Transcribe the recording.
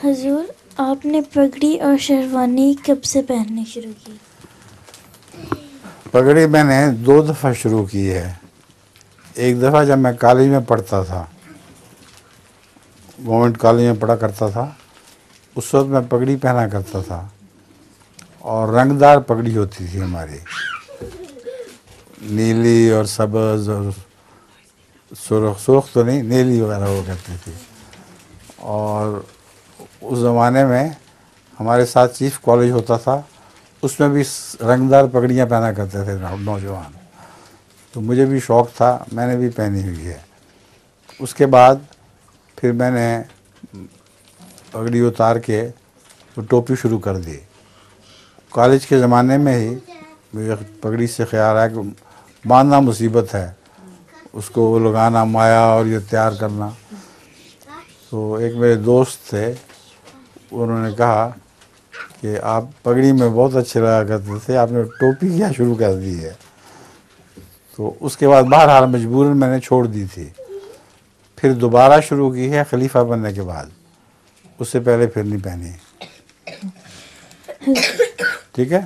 حضور آپ نے پگڑی اور شیروانی کب سے پہننی شروع کی؟ پگڑی میں نے 2 دفعہ شروع کی ہے. ایک دفعہ جب میں کالج میں پڑھتا تھا، گورنمنٹ کالج میں پڑھا کرتا تھا، اس وقت میں پگڑی پہنا کرتا تھا، اور رنگ دار پگڑی ہوتی تھی ہماری، نیلی اور سبز اور سرخ تو نہیں، نیلی وغیرہ ہوا کرتی تھی. اور اس زمانے میں ہمارے ساتھ چیف کالج ہوتا تھا، اس میں بھی رنگ دار پگڑیاں پہنا کرتے تھے نوجوان. تو مجھے بھی شوق تھا، میں نے بھی پہنی ہوئی ہے. اس کے بعد پھر میں نے پگڑی اتار کے ٹوپی شروع کر دی. کالج کے زمانے میں ہی مجھے پگڑی سے خیال آیا کہ باندھنا مصیبت ہے، اس کو لگانا مایا اور یہ تیار کرنا. تو ایک میرے دوست تھے، انہوں نے کہا کہ آپ پگڑی میں بہت اچھے لگا کرتے تھے، آپ نے ٹوپی کیا شروع کر دی ہے. تو اس کے بعد بہرحال مجبوراً میں نے چھوڑ دی تھی. پھر دوبارہ شروع کی ہے خلیفہ بننے کے بعد، اس سے پہلے پھر نہیں پہنی. ٹھیک ہے.